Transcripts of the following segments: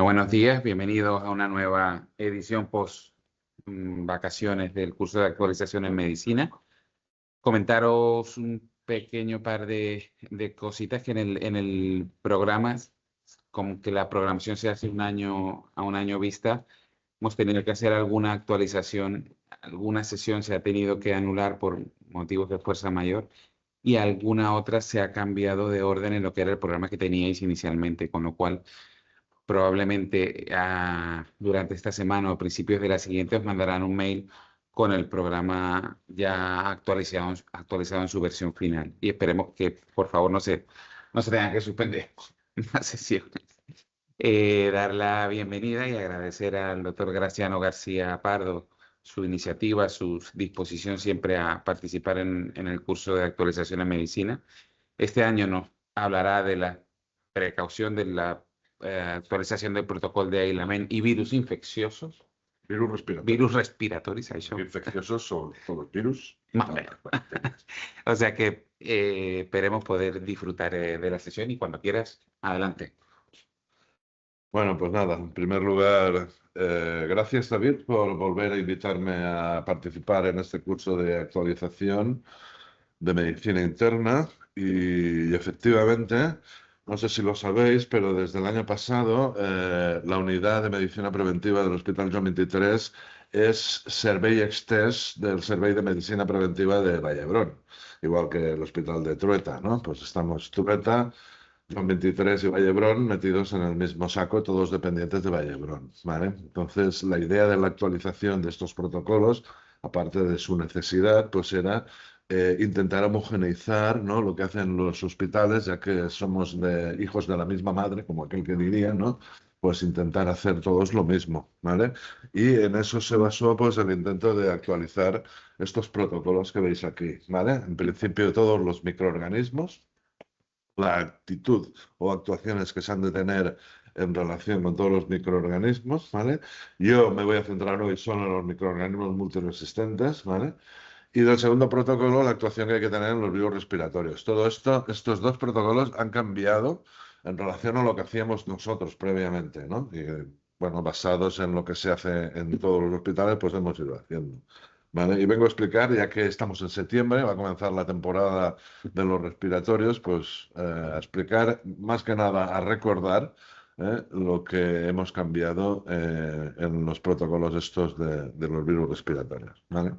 Buenos días, bienvenidos a una nueva edición post vacaciones del curso de actualización en medicina. Comentaros un pequeño par de cositas que en el programa, como que la programación se hace a un año vista, hemos tenido que hacer alguna actualización, alguna sesión se ha tenido que anular por motivos de fuerza mayor y alguna otra se ha cambiado de orden en lo que era el programa que teníais inicialmente, con lo cual probablemente durante esta semana o principios de la siguiente os mandarán un mail con el programa ya actualizado en su versión final. Y esperemos que, por favor, no se tengan que suspender las sesiones. Dar la bienvenida y agradecer al doctor Graciano García Pardo su iniciativa, su disposición siempre a participar en el curso de actualización en medicina. Este año nos hablará de la precaución de la actualización del protocolo de aislamiento y virus infecciosos, Virus respiratorio. virus respiratorios, això. Infecciosos son los virus. Más o menos. O sea que esperemos poder disfrutar de la sesión y cuando quieras, adelante. Bueno, pues nada, en primer lugar, gracias David por volver a invitarme a participar en este curso de actualización de medicina interna y efectivamente, no sé si lo sabéis, pero desde el año pasado la unidad de medicina preventiva del Hospital Joan 23 es servei extès del Servei de Medicina Preventiva de Vall d'Hebron, igual que el Hospital de Trueta, ¿no? Pues estamos Trueta, Joan 23 y Vall d'Hebron metidos en el mismo saco, todos dependientes de Vall d'Hebron, ¿vale? Entonces, la idea de la actualización de estos protocolos, aparte de su necesidad, pues era intentar homogeneizar, ¿no?, lo que hacen los hospitales, ya que somos hijos de la misma madre, como aquel que diría, ¿no? Pues intentar hacer todos lo mismo, ¿vale? Y en eso se basó, pues, el intento de actualizar estos protocolos que veis aquí, ¿vale? En principio, todos los microorganismos, la actitud o actuaciones que se han de tener en relación con todos los microorganismos, ¿vale? Yo me voy a centrar hoy solo en los microorganismos multiresistentes, ¿vale? Y del segundo protocolo, la actuación que hay que tener en los virus respiratorios. Todo esto, estos dos protocolos han cambiado en relación a lo que hacíamos nosotros previamente, ¿no? Y, bueno, basados en lo que se hace en todos los hospitales, pues hemos ido haciendo. ¿Vale? Y vengo a explicar, ya que estamos en septiembre, va a comenzar la temporada de los respiratorios, pues a explicar, más que nada a recordar lo que hemos cambiado en los protocolos estos de los virus respiratorios, ¿vale?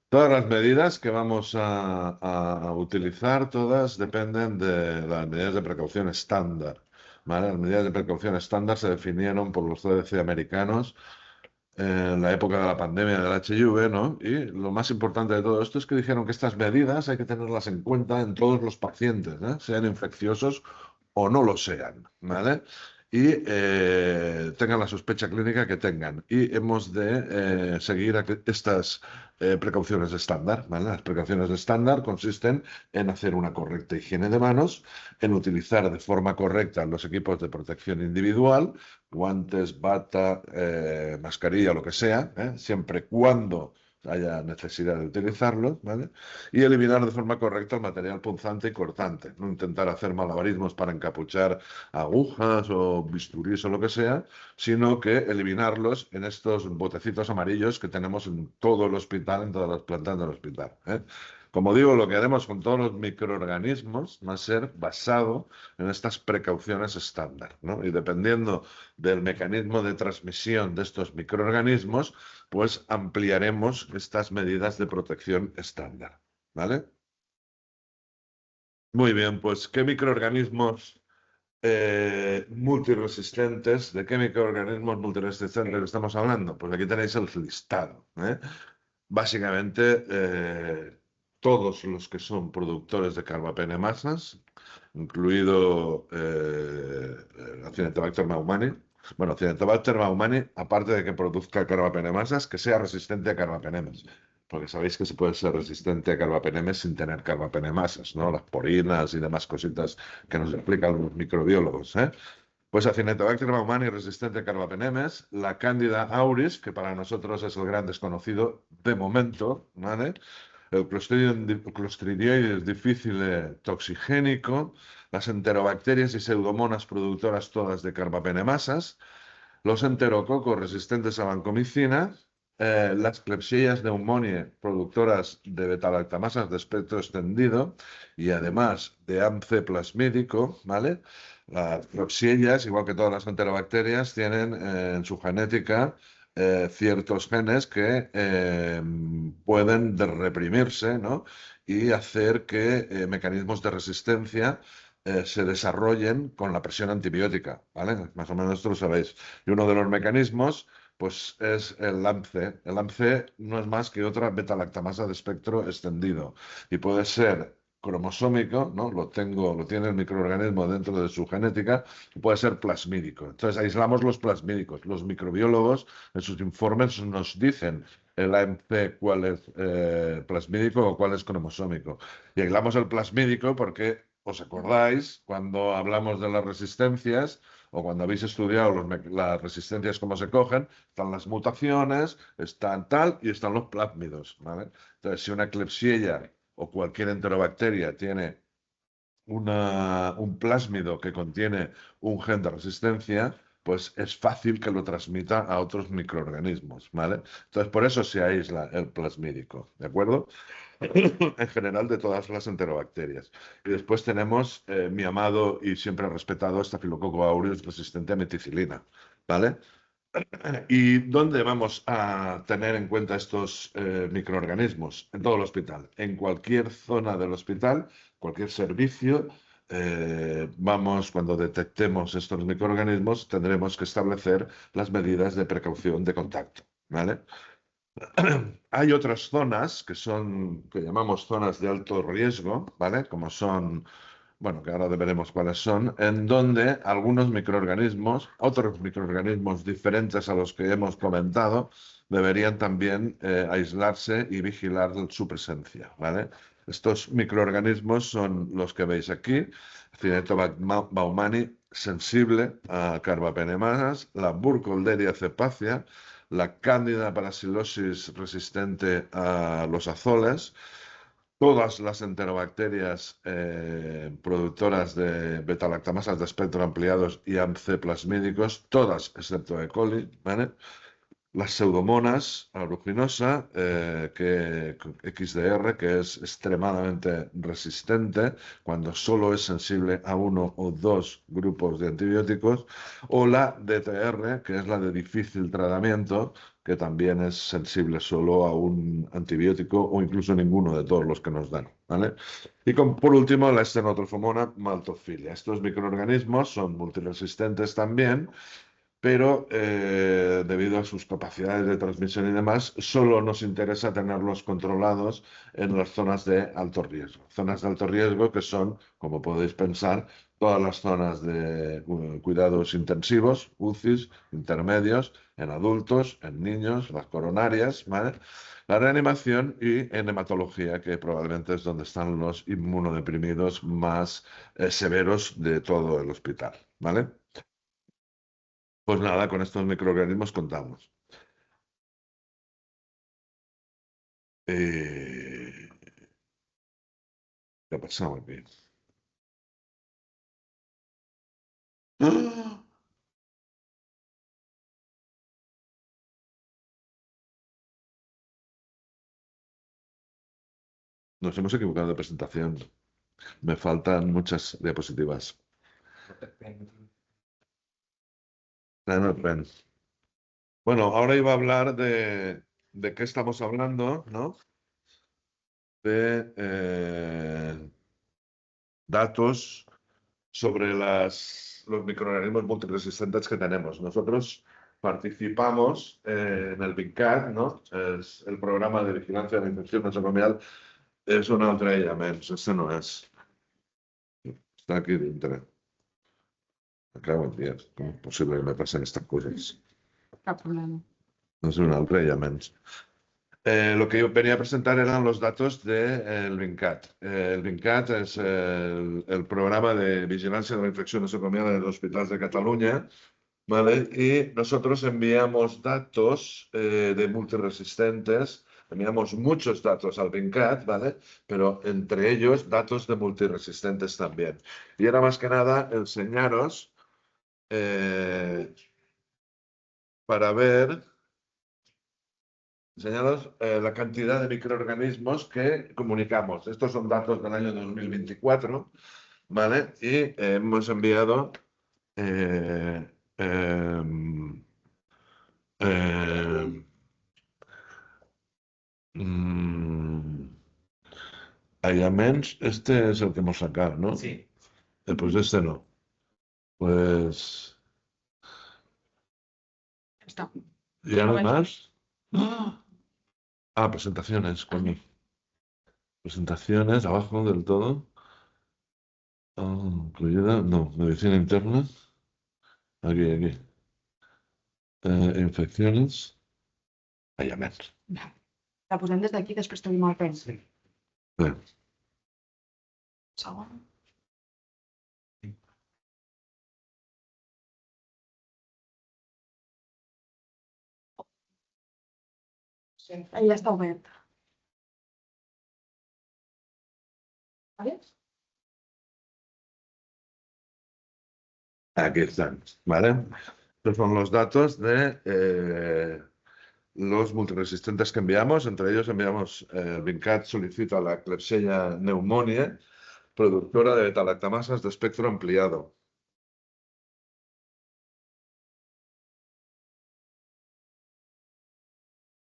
Todas las medidas que vamos a utilizar, todas dependen de las medidas de precaución estándar, ¿vale? Las medidas de precaución estándar se definieron por los CDC americanos en la época de la pandemia del HIV, ¿no? Y lo más importante de todo esto es que dijeron que estas medidas hay que tenerlas en cuenta en todos los pacientes, ¿eh? Sean infecciosos o no lo sean, ¿vale? Y tengan la sospecha clínica que tengan. Y hemos de seguir estas precauciones estándar, ¿vale? Las precauciones estándar consisten en hacer una correcta higiene de manos, en utilizar de forma correcta los equipos de protección individual, guantes, bata, mascarilla, lo que sea, siempre cuando haya necesidad de utilizarlos, ¿vale? Y eliminar de forma correcta el material punzante y cortante. No intentar hacer malabarismos para encapuchar agujas o bisturís o lo que sea, sino que eliminarlos en estos botecitos amarillos que tenemos en todo el hospital, en todas las plantas del hospital, ¿eh? Como digo, lo que haremos con todos los microorganismos va a ser basado en estas precauciones estándar, ¿no? Y dependiendo del mecanismo de transmisión de estos microorganismos, pues ampliaremos estas medidas de protección estándar, ¿vale? Muy bien, pues ¿qué microorganismos multiresistentes? ¿De qué microorganismos multiresistentes estamos hablando? Pues aquí tenéis el listado, ¿eh? Básicamente, todos los que son productores de carbapenemasas, incluido Acinetobacter baumannii. Bueno, Acinetobacter baumannii, aparte de que produzca carbapenemasas, que sea resistente a carbapenemas. Porque sabéis que se puede ser resistente a carbapenemas sin tener carbapenemasas, ¿no? Las porinas y demás cositas que nos explican los microbiólogos, ¿eh? Pues Acinetobacter baumannii resistente a carbapenemes, la Candida auris, que para nosotros es el gran desconocido de momento, ¿vale? El Clostridioides difficile toxigénico, las enterobacterias y pseudomonas productoras todas de carbapenemasas, los enterococos resistentes a vancomicina, las Klebsiellas pneumoniae productoras de beta-lactamasas de espectro extendido y además de AMC plasmídico, ¿vale? Las Klebsiellas, igual que todas las enterobacterias, tienen en su genética ciertos genes que pueden reprimirse, ¿no? Y hacer que mecanismos de resistencia se desarrollen con la presión antibiótica, ¿vale? Más o menos esto lo sabéis. Y uno de los mecanismos, pues, es el LAMC. El LAMC no es más que otra beta-lactamasa de espectro extendido y puede ser cromosómico, ¿no? Lo tiene el microorganismo dentro de su genética, y puede ser plasmídico. Entonces, aislamos los plasmídicos. Los microbiólogos en sus informes nos dicen el AMC cuál es plasmídico o cuál es cromosómico. Y aislamos el plasmídico porque, ¿os acordáis cuando hablamos de las resistencias o cuando habéis estudiado las resistencias, cómo se cogen? Están las mutaciones, están tal y están los plásmidos, ¿vale? Entonces, si una Klebsiella o cualquier enterobacteria tiene un plásmido que contiene un gen de resistencia, pues es fácil que lo transmita a otros microorganismos, ¿vale? Entonces, por eso se aísla el plasmídico, ¿de acuerdo? En general de todas las enterobacterias. Y después tenemos mi amado y siempre respetado Staphylococcus aureus resistente a meticilina, ¿vale? ¿Y dónde vamos a tener en cuenta estos microorganismos? En todo el hospital. En cualquier zona del hospital, cualquier servicio, cuando detectemos estos microorganismos, tendremos que establecer las medidas de precaución de contacto, ¿vale? Hay otras zonas que llamamos zonas de alto riesgo, ¿vale? Como son, bueno, que ahora veremos cuáles son, en donde algunos microorganismos, otros microorganismos diferentes a los que hemos comentado, deberían también aislarse y vigilar su presencia, ¿vale? Estos microorganismos son los que veis aquí: Cinetobacter baumannii, sensible a carbapenemanas, la Burkholderia cepacia, la Cándida parasilosis resistente a los azoles, todas las enterobacterias productoras de beta-lactamasas de espectro ampliados y AMC plasmídicos, todas excepto E. coli, ¿vale? Las pseudomonas aeruginosa, XDR, que es extremadamente resistente cuando solo es sensible a uno o dos grupos de antibióticos, o la DTR, que es la de difícil tratamiento, que también es sensible solo a un antibiótico o incluso ninguno de todos los que nos dan, ¿vale? Y por último, la Stenotrophomonas maltophilia. Estos microorganismos son multiresistentes también, pero debido a sus capacidades de transmisión y demás, solo nos interesa tenerlos controlados en las zonas de alto riesgo. Zonas de alto riesgo que son, como podéis pensar, todas las zonas de cuidados intensivos, UCIs, intermedios, en adultos, en niños, las coronarias, ¿vale? La reanimación y en hematología, que probablemente es donde están los inmunodeprimidos más severos de todo el hospital, ¿vale? Pues nada, con estos microorganismos contamos. Eh, ¿Qué ha pasado aquí? ¡Ah! Nos hemos equivocado de presentación. Me faltan muchas diapositivas. No, ven. Bueno, ahora iba a hablar de qué estamos hablando, ¿no? De datos sobre los microorganismos multiresistentes que tenemos. Nosotros participamos en el VINCAT, ¿no? Es el programa de vigilancia de la infección nosocomial. Es un altre aïllaments, este no és. Està aquí dintre. Me cago en Dios, com és possible que me passen estas cosas? Cap problema. No es un altre aïllaments. Lo que yo venía a presentar eran los datos del VINCAT. El VINCAT es el programa de vigilancia de la infección nosocomial en los hospitals de Cataluña, ¿vale? Y nosotros enviamos datos de multiresistentes, enviamos muchos datos al VINCAT, ¿vale? Pero entre ellos datos de multiresistentes también. Y era más que nada enseñaros para ver, enseñaros la cantidad de microorganismos que comunicamos. Estos son datos del año 2024, ¿vale? Y hemos enviado eh, em, em, mm, aillaments, este es el que hemos sacado, ¿no? Sí. Pues este no. Pues Está. ya no hay más. Presentaciones, coño. Presentaciones, abajo del todo. Incluida, no, medicina interna. Aquí. Infecciones. Aillaments. La posem des d'aquí, després tenim el pen. Sí. Bé. Segon. Ja està obert. Vale? Aquí están, ¿vale? Estos son los datos de los multiresistentes que enviamos. Entre ellos enviamos, Vincat solicita la Klebsiella pneumoniae, productora de beta-lactamasas de espectro ampliado.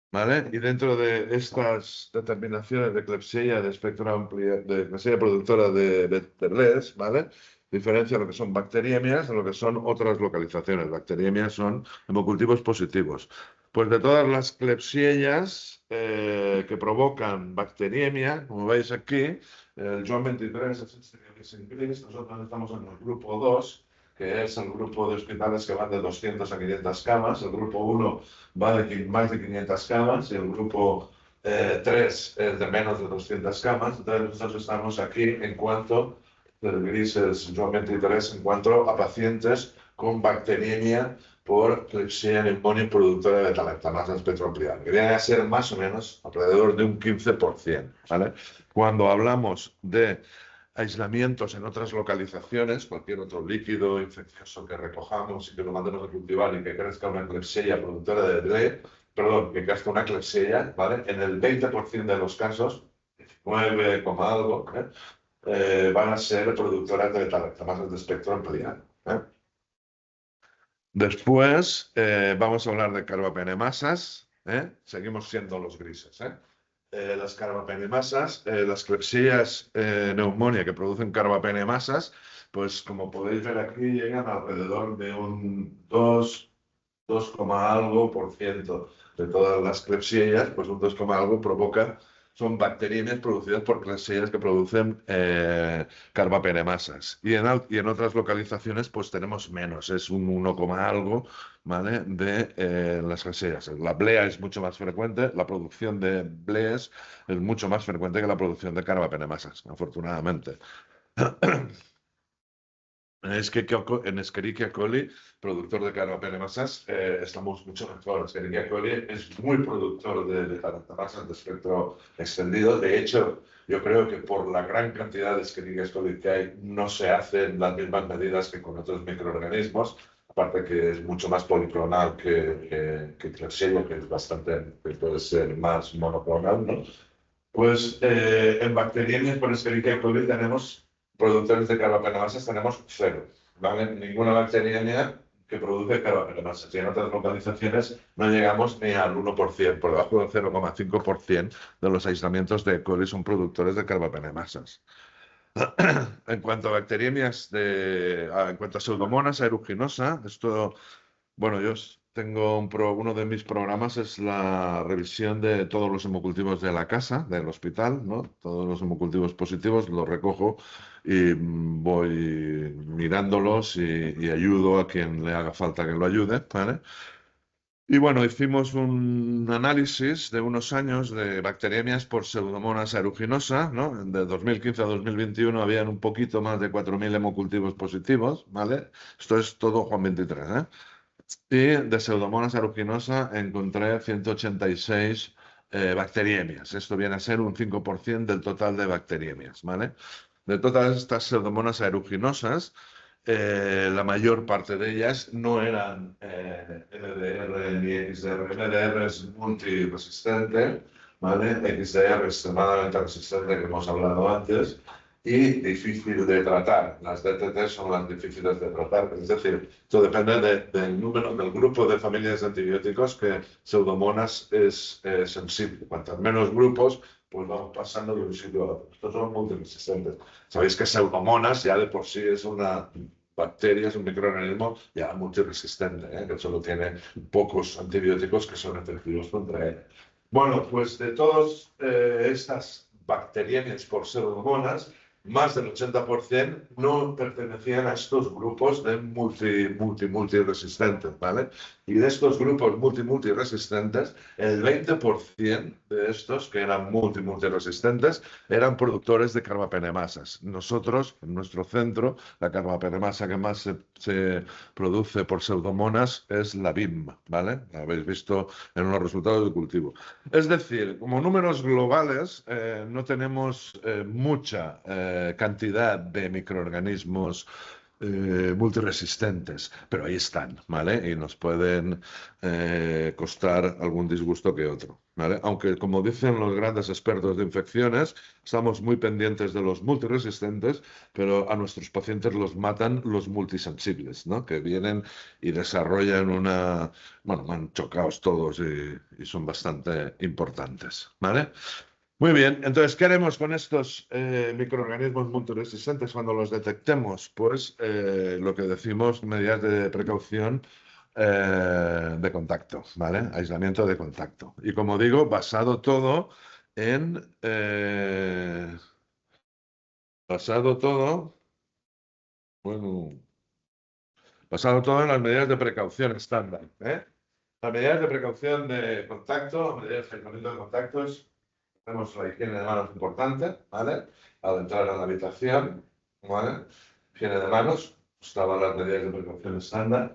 ¿Vale? Y dentro de estas determinaciones de Klebsiella de espectro ampliado, de Klebsiella productora de Beta-LES, ¿vale? Diferencia lo que son bacteriemias de lo que son otras localizaciones. Bacteriemias son hemocultivos positivos. Pues de todas las Klebsiellas que provocan bacteriemia, como veis aquí, el Joan 23 es este que veis en gris, nosotros estamos en el grupo 2, que es el grupo de hospitales que van de 200 a 500 camas. El grupo 1 va de más de 500 camas y el grupo 3 es de menos de 200 camas. Entonces nosotros estamos aquí en cuanto, el gris es Joan 23, en cuanto a pacientes con bacteriemia por Klebsiella pneumoniae productora de beta-lactamasa de espectro ampliado, que viene a ser más o menos alrededor de un 15%, ¿vale? Cuando hablamos de aislamientos en otras localizaciones, cualquier otro líquido infeccioso que recojamos y que lo mandemos a cultivar y que crezca una Klebsiella productora de DLE, que crezca una Klebsiella, ¿vale? En el 20% de los casos, 19, algo, van a ser productoras de beta-lactamasas de espectro ampliado. Después vamos a hablar de carbapenemasas, seguimos siendo los grises, las carbapenemasas, las Klebsiellas pneumoniae que producen carbapenemasas, pues como podéis ver aquí llegan alrededor de un 2 algo por ciento de todas las Klebsiellas, pues un 2, algo provoca, son bacteriemias producidas por Klebsiellas que producen carbapenemasas. Y en otras localizaciones pues tenemos menos, es un 1, algo, ¿vale? De las Klebsiellas. La blea es mucho más frecuente, la producción de bleas es mucho más frecuente que la producción de carbapenemasas, afortunadamente. En Escherichia coli, productor de carbapenemasas, estamos mucho mejor. Escherichia coli es muy productor de beta-lactamasas de espectro extendido. De hecho, yo creo que por la gran cantidad de Escherichia coli que hay, no se hacen las mismas medidas que con otros microorganismos. Aparte que es mucho más policlonal que Klebsiella, que es bastante, que puede ser más monoclonal, ¿no? Pues en bacteriemias por Escherichia coli tenemos productores de carbapenemasas, tenemos cero, ¿vale? Ninguna bacteriemia que produce carbapenemasas. Y en otras localizaciones no llegamos ni al 1%, por debajo del 0,5% de los aislamientos de E. coli son productores de carbapenemasas. En cuanto a bacteriemias, en cuanto a Pseudomonas aeruginosa, esto, bueno, yo tengo uno de mis programas es la revisión de todos los hemocultivos de la casa, del hospital, ¿no? Todos los hemocultivos positivos los recojo y voy mirándolos y ayudo a quien le haga falta que lo ayude, ¿vale? Y bueno, hicimos un análisis de unos años de bacteriemias por Pseudomonas aeruginosa, ¿no? De 2015 a 2021 habían un poquito más de 4.000 hemocultivos positivos, ¿vale? Esto es todo Juan 23, ¿eh? Y de Pseudomonas aeruginosa encontré 186 bacteriemias. Esto viene a ser un 5% del total de bacteriemias, ¿vale? De todas estas Pseudomonas aeruginosas, la mayor parte de ellas no eran MDR ni XDR. MDR es multiresistente, ¿vale? XDR es extremadamente resistente, que hemos hablado antes, y difícil de tratar. Las DTT son las difíciles de tratar, es decir, esto depende del número, del grupo de familias de antibióticos que Pseudomonas es sensible. Cuantos menos grupos, pues vamos pasando de un sitio a otro. Estos son multiresistentes. Sabéis que Pseudomonas ya de por sí es una bacteria, es un microorganismo ya multiresistente, que solo tiene pocos antibióticos que son efectivos contra él. Bueno, pues de todas estas bacterianas por Pseudomonas, más del 80% no pertenecían a estos grupos de multiresistentes, ¿vale? Y de estos grupos multiresistentes, el 20% de estos que eran multiresistentes eran productores de carbapenemasas. Nosotros, en nuestro centro, la carbapenemasa que más se produce por Pseudomonas es la BIM, ¿vale? La habéis visto en los resultados del cultivo. Es decir, como números globales, no tenemos mucha cantidad de microorganismos multiresistentes, pero ahí están, ¿vale? Y nos pueden costar algún disgusto que otro, ¿vale? Aunque, como dicen los grandes expertos de infecciones, estamos muy pendientes de los multiresistentes, pero a nuestros pacientes los matan los multisensibles, ¿no? Que vienen y desarrollan una... Bueno, van chocados todos y son bastante importantes, ¿vale? Muy bien, entonces, ¿qué haremos con estos microorganismos multiresistentes cuando los detectemos? Pues lo que decimos, medidas de precaución de contacto, ¿vale? Aislamiento de contacto. Y como digo, basado todo en... bueno, basado todo en las medidas de precaución estándar, ¿eh? Las medidas de precaución de contacto, las medidas de aislamiento de contactos. Tenemos la higiene de manos importante, ¿vale? Al entrar a la habitación, ¿vale? Higiene de manos, estaban las medidas de precaución estándar.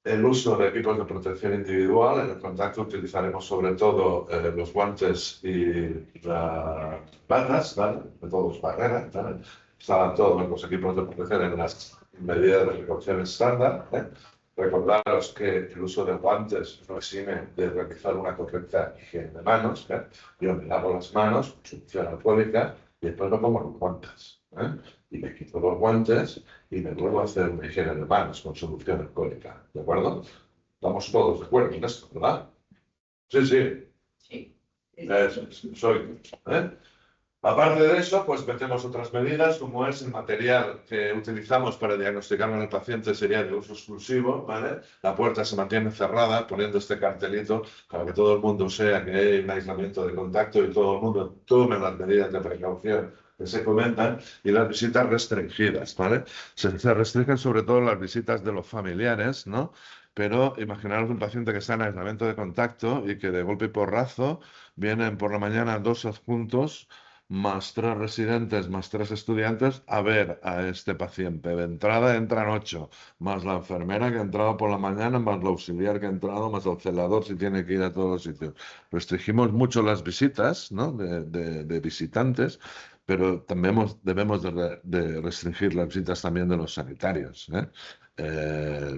El uso de equipos de protección individual. En el contacto utilizaremos sobre todo los guantes y las batas, ¿vale? De todos barreras, ¿vale? Estaban todos los equipos de protección en las medidas de precaución estándar, ¿eh? Recordaros que el uso de guantes no exime de realizar una correcta higiene de manos, ¿eh? Yo me lavo las manos con solución alcohólica y después me pongo los guantes, ¿eh? Y me quito los guantes y me vuelvo a hacer una higiene de manos con solución alcohólica, ¿de acuerdo? Estamos todos de acuerdo en esto, ¿verdad? Sí, sí. Sí. Eso, soy. ¿Eh? Aparte de eso, pues metemos otras medidas, como es el material que utilizamos para diagnosticar al paciente sería de uso exclusivo, ¿vale? La puerta se mantiene cerrada, poniendo este cartelito para que todo el mundo sea que hay un aislamiento de contacto y todo el mundo tome las medidas de precaución que se comentan, y las visitas restringidas, ¿vale? Se restringen sobre todo las visitas de los familiares, ¿no? Pero imaginaros un paciente que está en aislamiento de contacto y que de golpe y porrazo vienen por la mañana 2 adjuntos más 3 residentes, más 3 estudiantes, a ver a este paciente. De entrada entran 8, más la enfermera que ha entrado por la mañana, más la auxiliar que ha entrado, más el celador si tiene que ir a todos los sitios. Restringimos mucho las visitas, ¿no? de visitantes, pero también debemos de restringir las visitas también de los sanitarios, ¿eh?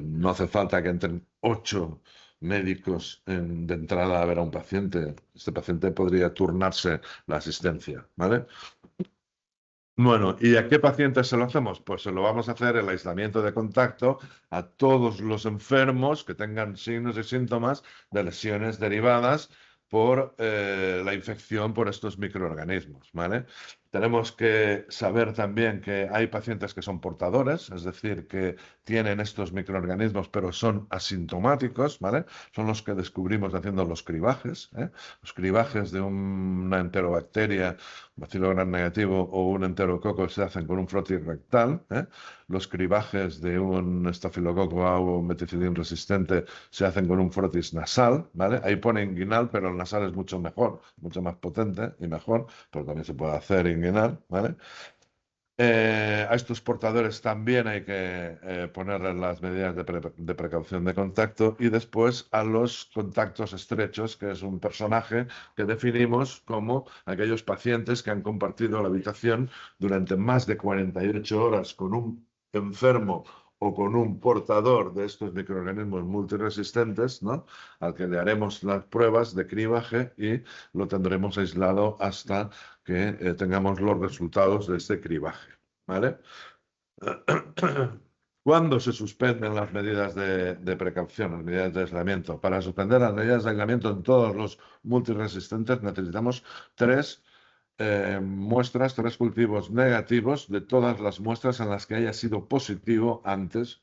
No hace falta que entren 8 médicos de entrada a ver a un paciente. Este paciente podría turnarse la asistencia, ¿vale? Bueno, ¿y a qué pacientes se lo hacemos? Pues se lo vamos a hacer el aislamiento de contacto a todos los enfermos que tengan signos y síntomas de lesiones derivadas por la infección por estos microorganismos, ¿vale? Tenemos que saber también que hay pacientes que son portadores, es decir, que tienen estos microorganismos pero son asintomáticos, ¿vale? Son los que descubrimos haciendo los cribajes, ¿eh? Los cribajes de una enterobacteria, bacilo gram negativo o un enterococo se hacen con un frotis rectal, ¿eh? Los cribajes de un estafilococo A o un meticilín resistente se hacen con un frotis nasal, ¿vale? Ahí pone inguinal, pero el nasal es mucho mejor, mucho más potente y mejor, pero también se puede hacer inguinal, ¿vale? A estos portadores también hay que ponerles las medidas de precaución de contacto, y después a los contactos estrechos, que es un personaje que definimos como aquellos pacientes que han compartido la habitación durante más de 48 horas con un enfermo o con un portador de estos microorganismos multiresistentes, ¿no? Al que le haremos las pruebas de cribaje y lo tendremos aislado hasta que tengamos los resultados de este cribaje, ¿vale? ¿Cuándo se suspenden las medidas de precaución, las medidas de aislamiento? Para suspender las medidas de aislamiento en todos los multiresistentes necesitamos tres muestras, tres cultivos negativos de todas las muestras en las que haya sido positivo antes,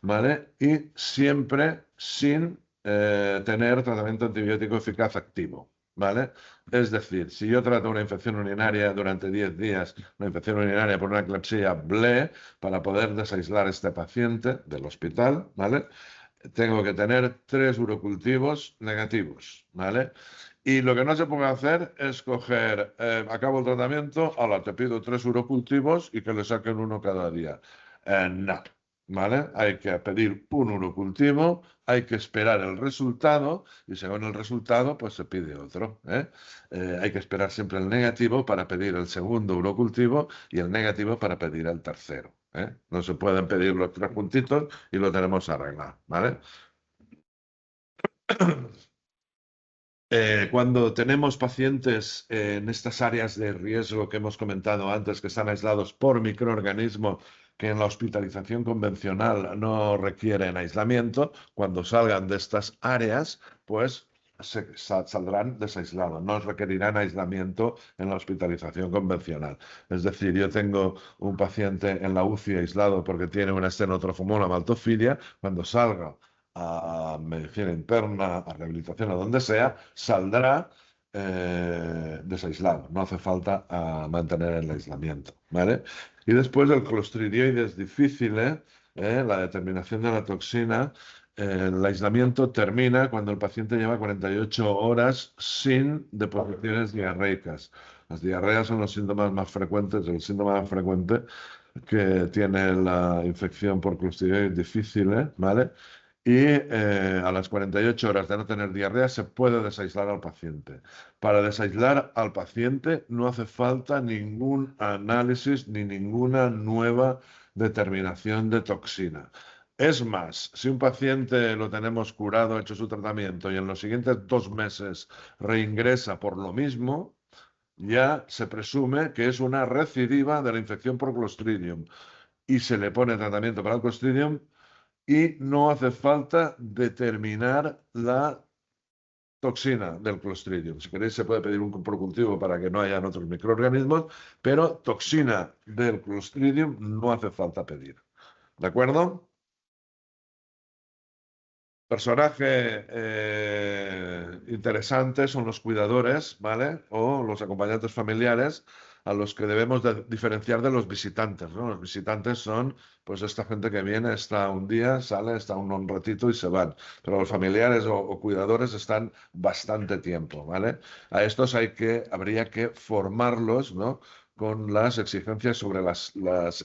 ¿vale? Y siempre sin tener tratamiento antibiótico eficaz activo, ¿vale? Es decir, si yo trato una infección urinaria durante 10 días, una infección urinaria por una Klebsiella BLE, para poder desaislar a este paciente del hospital, ¿vale? Tengo que tener 3 urocultivos negativos, ¿vale? Y lo que no se puede hacer es coger, acabo el tratamiento, ahora te pido 3 urocultivos y que le saquen uno cada día. No, ¿vale? Hay que pedir un urocultivo, hay que esperar el resultado y según el resultado, pues se pide otro, ¿eh? Hay que esperar siempre el negativo para pedir el segundo urocultivo y el negativo para pedir el tercero, ¿eh? No se pueden pedir los 3 juntitos y lo tenemos arreglado, ¿vale? Cuando tenemos pacientes en estas áreas de riesgo que hemos comentado antes, que están aislados por microorganismos que en la hospitalización convencional no requieren aislamiento, cuando salgan de estas áreas, pues saldrán desaislados, no requerirán aislamiento en la hospitalización convencional. Es decir, yo tengo un paciente en la UCI aislado porque tiene una estenotrofoma, una maltofilia, cuando salga a medicina interna, a rehabilitación, a donde sea, saldrá desaislado. No hace falta mantener el aislamiento, ¿vale? Y después el Clostridioides difficile, la determinación de la toxina, el aislamiento termina cuando el paciente lleva 48 horas sin deposiciones diarreicas. Las diarreas son los síntomas más frecuentes, el síntoma más frecuente que tiene la infección por Clostridioides difficile, ¿vale? Y a las 48 horas de no tener diarrea se puede desaislar al paciente. Para desaislar al paciente no hace falta ningún análisis ni ninguna nueva determinación de toxina. Es más, si un paciente lo tenemos curado, hecho su tratamiento y en los siguientes 2 meses reingresa por lo mismo, ya se presume que es una recidiva de la infección por Clostridium y se le pone tratamiento para el Clostridium y no hace falta determinar la toxina del Clostridium. Si queréis se puede pedir un procultivo para que no hayan otros microorganismos, pero toxina del Clostridium no hace falta pedir. ¿De acuerdo? Personaje interesante son los cuidadores, ¿vale? O los acompañantes familiares a los que debemos diferenciar de los visitantes, ¿no? Los visitantes son, pues, esta gente que viene, está un día, sale, está un ratito y se van. Pero los familiares o cuidadores están bastante tiempo, ¿vale? A estos habría que formarlos, ¿no? Con las exigencias sobre las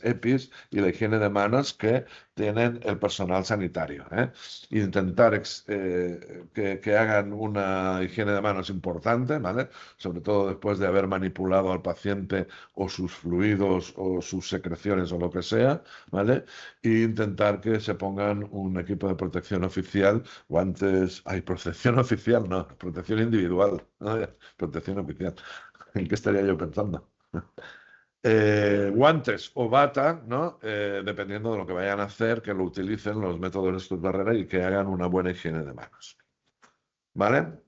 EPIs y la higiene de manos que tienen el personal sanitario, ¿eh? Intentar que hagan una higiene de manos importante, ¿vale? Sobre todo después de haber manipulado al paciente o sus fluidos o sus secreciones o lo que sea, ¿vale? E intentar que se pongan un equipo de protección oficial, guantes, protección oficial, no, protección individual, ¿no? Protección oficial. ¿En qué estaría yo pensando? Guantes o bata, ¿no? Dependiendo de lo que vayan a hacer, que lo utilicen los métodos de estos barreras y que hagan una buena higiene de manos. ¿Vale?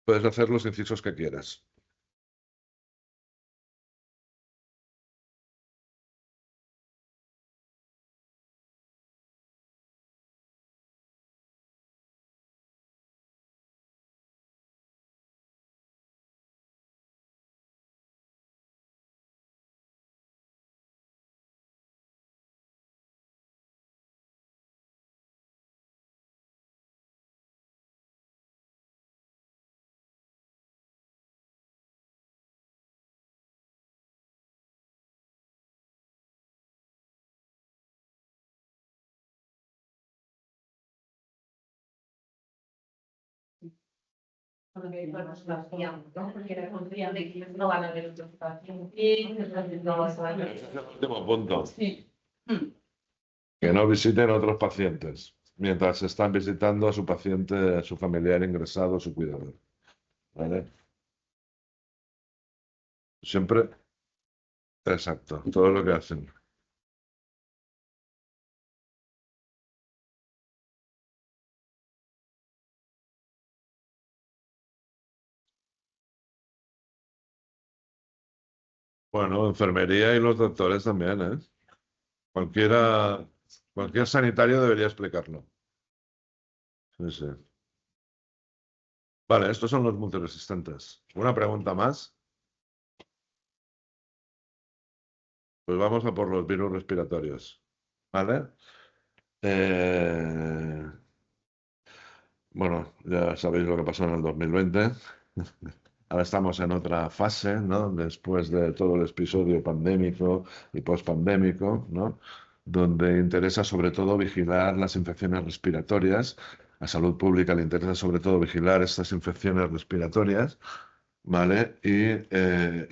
Puedes hacer los incisos que quieras. No van a haber otros pacientes. Último punto. Sí. Que no visiten otros pacientes mientras están visitando a su paciente, a su familiar ingresado, a su cuidador. ¿Vale? Siempre, exacto, todo lo que hacen. Bueno, enfermería y los doctores también, ¿eh? Cualquier sanitario debería explicarlo. Sí, sí. Vale, estos son los multiresistentes. ¿Una pregunta más? Pues vamos a por los virus respiratorios. ¿Vale? Eh, bueno, ya sabéis lo que pasó en el 2020. Ahora estamos en otra fase, ¿no? Después de todo el episodio pandémico y pospandémico, ¿no? Donde interesa sobre todo vigilar las infecciones respiratorias. A salud pública le interesa sobre todo vigilar estas infecciones respiratorias, ¿vale? Y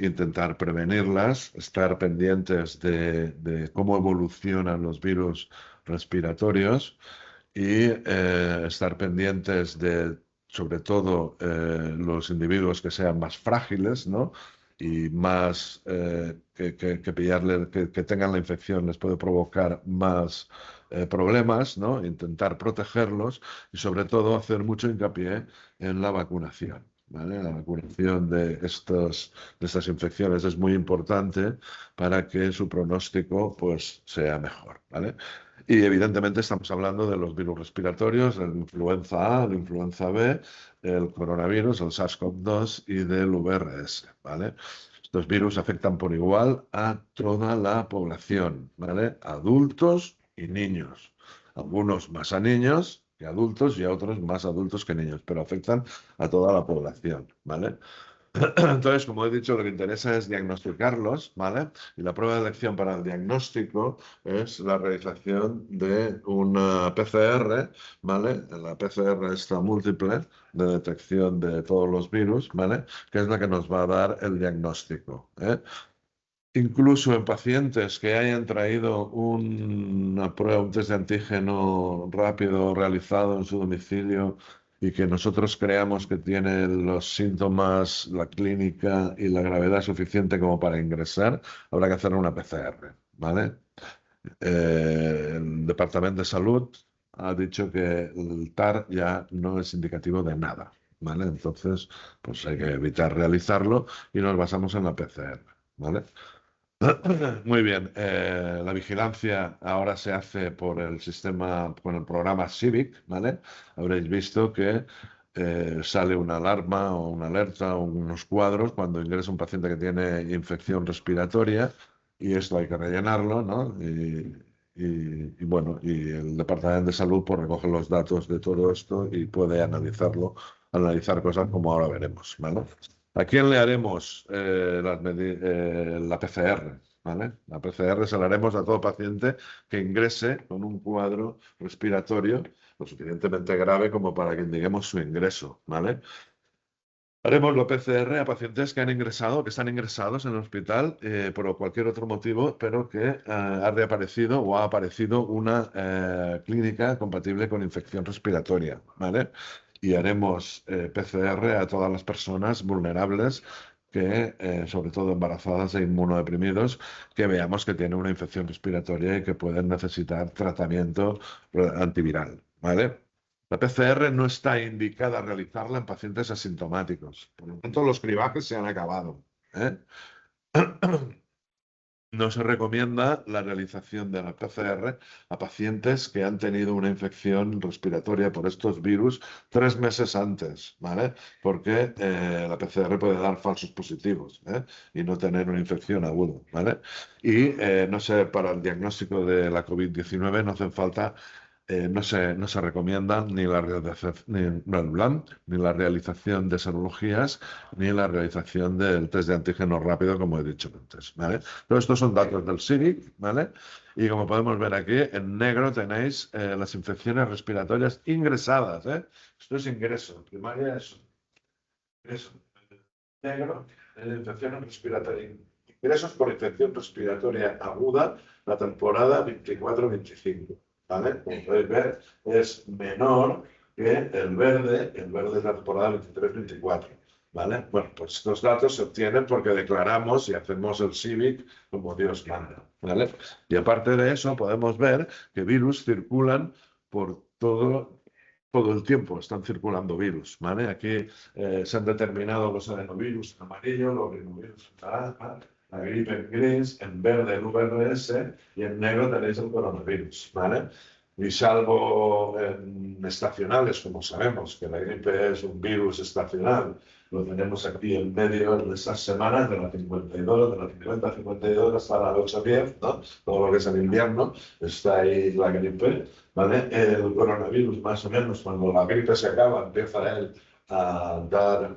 intentar prevenirlas, estar pendientes de cómo evolucionan los virus respiratorios y estar pendientes de, sobre todo, los individuos que sean más frágiles, ¿no? Y más que pillarle, que tengan la infección les puede provocar más problemas, ¿no? Intentar protegerlos y sobre todo hacer mucho hincapié en la vacunación. ¿Vale? La vacunación de estas infecciones es muy importante para que su pronóstico pues, sea mejor. ¿Vale? Y evidentemente estamos hablando de los virus respiratorios, la influenza A, la influenza B, el coronavirus, el SARS-CoV-2 y del VRS, ¿vale? Estos virus afectan por igual a toda la población, ¿vale? Adultos y niños. Algunos más a niños que adultos y a otros más adultos que niños, pero afectan a toda la población, ¿vale? Entonces, como he dicho, lo que interesa es diagnosticarlos, ¿vale? Y la prueba de elección para el diagnóstico es la realización de una PCR, ¿vale? La PCR esta múltiple de detección de todos los virus, ¿vale? Que es la que nos va a dar el diagnóstico, ¿eh? Incluso en pacientes que hayan traído una prueba, un test de antígeno rápido realizado en su domicilio y que nosotros creamos que tiene los síntomas, la clínica y la gravedad suficiente como para ingresar, habrá que hacer una PCR, ¿vale? El Departamento de Salud ha dicho que el TAR ya no es indicativo de nada, ¿vale? Entonces, pues hay que evitar realizarlo y nos basamos en la PCR, ¿vale? Muy bien, la vigilancia ahora se hace por el sistema, con el programa Civic, ¿vale? Habréis visto que sale una alarma o una alerta o unos cuadros cuando ingresa un paciente que tiene infección respiratoria y esto hay que rellenarlo, ¿no? Y bueno, y el Departamento de Salud pues recoge los datos de todo esto y puede analizarlo, analizar cosas como ahora veremos, ¿vale? ¿A quién le haremos la PCR? ¿Vale? La PCR se la haremos a todo paciente que ingrese con un cuadro respiratorio lo suficientemente grave como para que indiquemos su ingreso. ¿Vale? Haremos la PCR a pacientes que han ingresado, que están ingresados en el hospital por cualquier otro motivo, pero que ha reaparecido o ha aparecido una clínica compatible con infección respiratoria, ¿vale? Y haremos PCR a todas las personas vulnerables que, sobre todo embarazadas e inmunodeprimidos, que veamos que tienen una infección respiratoria y que pueden necesitar tratamiento antiviral, ¿vale? La PCR no está indicada a realizarla en pacientes asintomáticos. Por lo tanto, los cribajes se han acabado, ¿eh? No se recomienda la realización de la PCR a pacientes que han tenido una infección respiratoria por estos virus 3 meses antes, ¿vale? Porque la PCR puede dar falsos positivos, ¿eh? Y no tener una infección aguda, ¿vale? Y no sé, para el diagnóstico de la COVID-19 no hacen falta no se recomienda ni la realización de serologías ni la realización del test de antígeno rápido, como he dicho antes, ¿vale? Todos estos son datos del CIVIC, ¿vale? Y como podemos ver aquí, en negro tenéis las infecciones respiratorias ingresadas, ¿eh? Esto es ingreso, primaria es ingreso. Negro, infecciones respiratorias ingresos por infección respiratoria aguda la temporada 24-25. ¿Vale? Como podéis ver, es menor que el verde es la temporada 23-24. ¿Vale? Bueno, pues estos datos se obtienen porque declaramos y hacemos el CIVIC como Dios manda. ¿Vale? Y aparte de eso, podemos ver que virus circulan por todo el tiempo, están circulando virus. ¿Vale? Aquí se han determinado los adenovirus en amarillo, los rinovirus en naranja, la gripe en gris, en verde el VRS y en negro tenéis el coronavirus. ¿Vale? Y salvo en estacionales, como sabemos que la gripe es un virus estacional, lo tenemos aquí en medio en estas semanas de la 52, de la 50 a 52 hasta la 8 a 10, ¿no? Todo lo que es el invierno, está ahí la gripe, ¿vale? El coronavirus, más o menos, cuando la gripe se acaba, empieza él a dar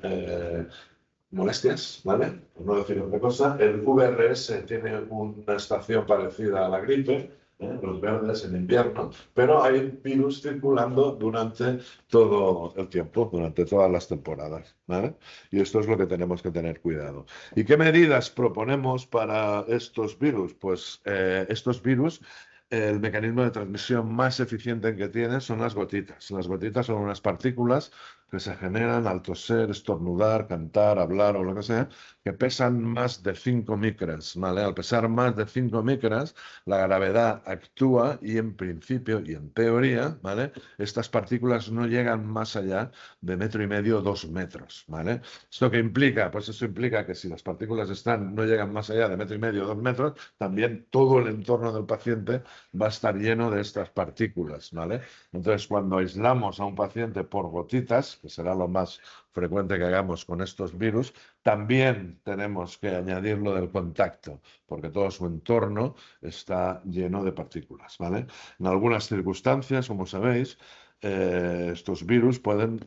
molestias, ¿vale? Por no decir otra cosa. El VRS tiene una estación parecida a la gripe, los verdes en invierno, pero hay virus circulando durante todo el tiempo, durante todas las temporadas, ¿vale? Y esto es lo que tenemos que tener cuidado. ¿Y qué medidas proponemos para estos virus? Pues estos virus, el mecanismo de transmisión más eficiente que tienen son las gotitas. Las gotitas son unas partículas que se generan al toser, estornudar, cantar, hablar o lo que sea, que pesan más de 5 micras, ¿vale? Al pesar más de 5 micras, la gravedad actúa y en principio y en teoría, ¿vale? Estas partículas no llegan más allá de 1,5 o 2 metros, ¿vale? ¿Esto qué implica? Pues eso implica que si las partículas no llegan más allá de 1,5 o 2 metros, también todo el entorno del paciente va a estar lleno de estas partículas, ¿vale? Entonces, cuando aislamos a un paciente por gotitas, que será lo más frecuente que hagamos con estos virus, también tenemos que añadir lo del contacto, porque todo su entorno está lleno de partículas, ¿vale? En algunas circunstancias, como sabéis, estos virus pueden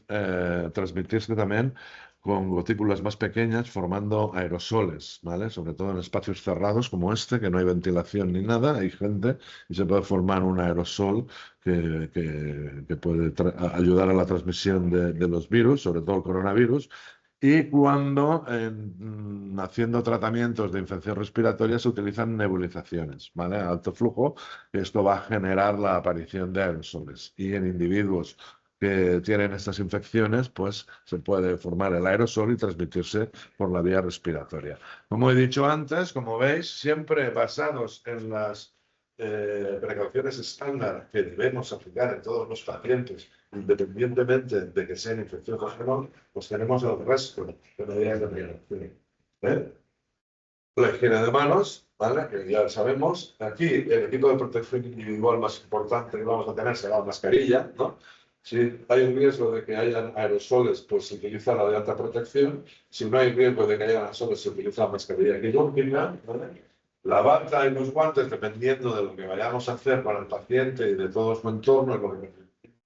transmitirse también con gotículas más pequeñas formando aerosoles, ¿vale? Sobre todo en espacios cerrados como este, que no hay ventilación ni nada, hay gente y se puede formar un aerosol que puede ayudar a la transmisión de los virus, sobre todo el coronavirus. Y cuando haciendo tratamientos de infección respiratoria se utilizan nebulizaciones, ¿vale? A alto flujo, esto va a generar la aparición de aerosoles. Y en individuos que tienen estas infecciones, pues se puede formar el aerosol y transmitirse por la vía respiratoria. Como he dicho antes, como veis, siempre basados en las precauciones estándar que debemos aplicar en todos los pacientes, independientemente de que sean infecciosos o no, pues tenemos el resto de medidas de prevención. La higiene de manos, ¿vale? Que ya sabemos. Aquí el equipo de protección individual más importante que vamos a tener será la mascarilla, ¿no? Si hay un riesgo de que haya aerosoles, pues se utiliza la de alta protección. Si no hay riesgo de que haya aerosoles, se utiliza la mascarilla quirúrgica, ¿vale? La bata y los guantes, dependiendo de lo que vayamos a hacer con el paciente y de todo su entorno, lo que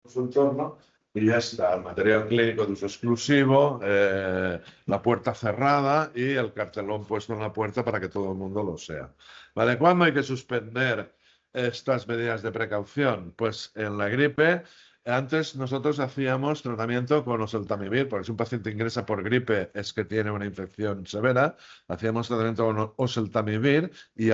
su entorno, y ya está, el material clínico de uso exclusivo, la puerta cerrada y el cartelón puesto en la puerta para que todo el mundo lo sea. ¿Vale? ¿Cuándo hay que suspender estas medidas de precaución? Pues en la gripe. Antes nosotros hacíamos tratamiento con oseltamivir, porque si un paciente ingresa por gripe es que tiene una infección severa, hacíamos tratamiento con oseltamivir y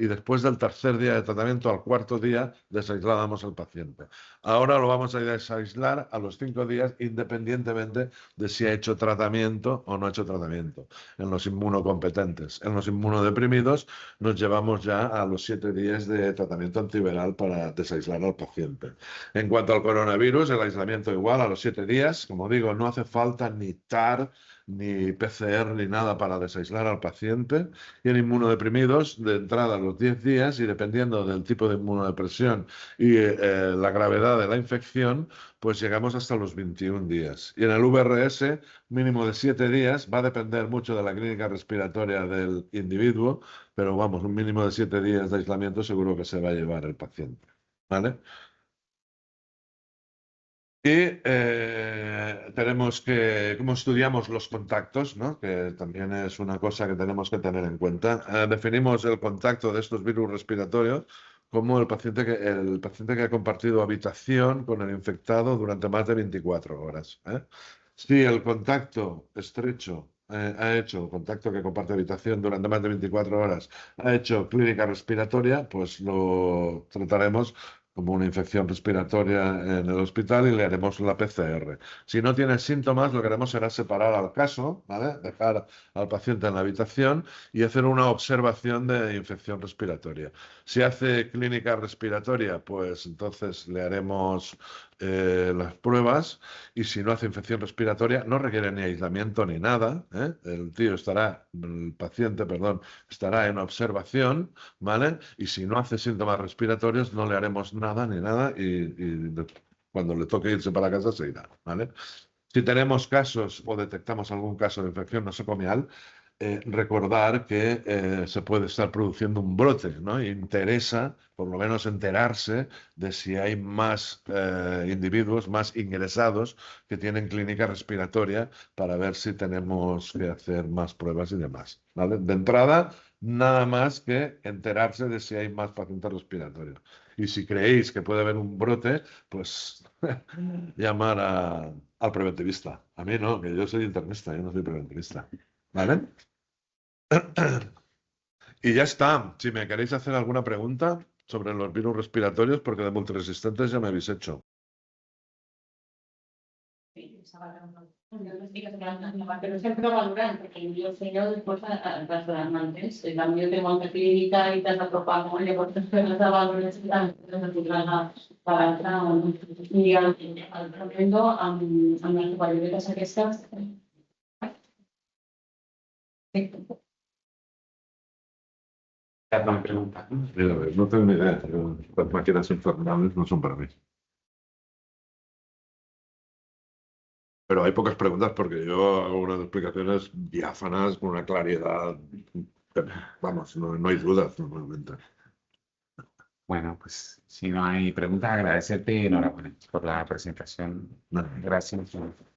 después del tercer día de tratamiento, al cuarto día, desaislábamos al paciente. Ahora lo vamos a desaislar a los 5 días, independientemente de si ha hecho tratamiento o no ha hecho tratamiento. En los inmunocompetentes. En los inmunodeprimidos nos llevamos ya a los 7 días de tratamiento antiviral para desaislar al paciente. En cuanto al coronavirus, el aislamiento igual a los 7 días. Como digo, no hace falta ni TAR, ni PCR, ni nada para desaislar al paciente. Y en inmunodeprimidos, de entrada a los 10 días, y dependiendo del tipo de inmunodepresión y la gravedad de la infección, pues llegamos hasta los 21 días. Y en el VRS, mínimo de 7 días, va a depender mucho de la clínica respiratoria del individuo, pero vamos, un mínimo de 7 días de aislamiento seguro que se va a llevar el paciente. ¿Vale? Y tenemos cómo estudiamos los contactos, ¿no? Que también es una cosa que tenemos que tener en cuenta. Definimos el contacto de estos virus respiratorios como el paciente que ha compartido habitación con el infectado durante más de 24 horas. Si el contacto estrecho ha hecho contacto que comparte habitación durante más de 24 horas, ha hecho clínica respiratoria, pues lo trataremos como una infección respiratoria en el hospital y le haremos la PCR. Si no tiene síntomas, lo que haremos será separar al caso, ¿vale? Dejar al paciente en la habitación y hacer una observación de infección respiratoria. Si hace clínica respiratoria, pues entonces le haremos las pruebas y si no hace infección respiratoria, no requiere ni aislamiento ni nada, ¿eh? El paciente, perdón, estará en observación, ¿vale? Y si no hace síntomas respiratorios, no le haremos nada ni nada cuando le toque irse para casa se irá, ¿vale? Si tenemos casos o detectamos algún caso de infección nosocomial, recordar que se puede estar produciendo un brote, ¿no? Interesa, por lo menos, enterarse de si hay más individuos, más ingresados que tienen clínica respiratoria para ver si tenemos que hacer más pruebas y demás, ¿vale? De entrada, nada más que enterarse de si hay más pacientes respiratorios. Y si creéis que puede haber un brote, pues llamar al preventivista. A mí no, que yo soy internista, yo no soy preventivista. ¿Vale? Y ya está. Si me queréis hacer alguna pregunta sobre los virus respiratorios, porque de multiresistentes ya me habéis hecho. Pero sempre valorant, perquè jo sé allò després vas antes, en canvi jo tengo molta clínica i t'has d'apropar molt, llavors després les valores i tant, les posaràs a l'altre, i el tractament amb les superioritats aquestes. Perdón, pregunta. Mira, a ver, no tengo ni idea. Las máquinas infernales no son para mí. Pero hay pocas preguntas porque yo hago unas explicaciones diáfanas con una claridad. Vamos, no hay dudas normalmente. Bueno, pues si no hay preguntas, agradecerte y enhorabuena por la presentación. Nada. Gracias.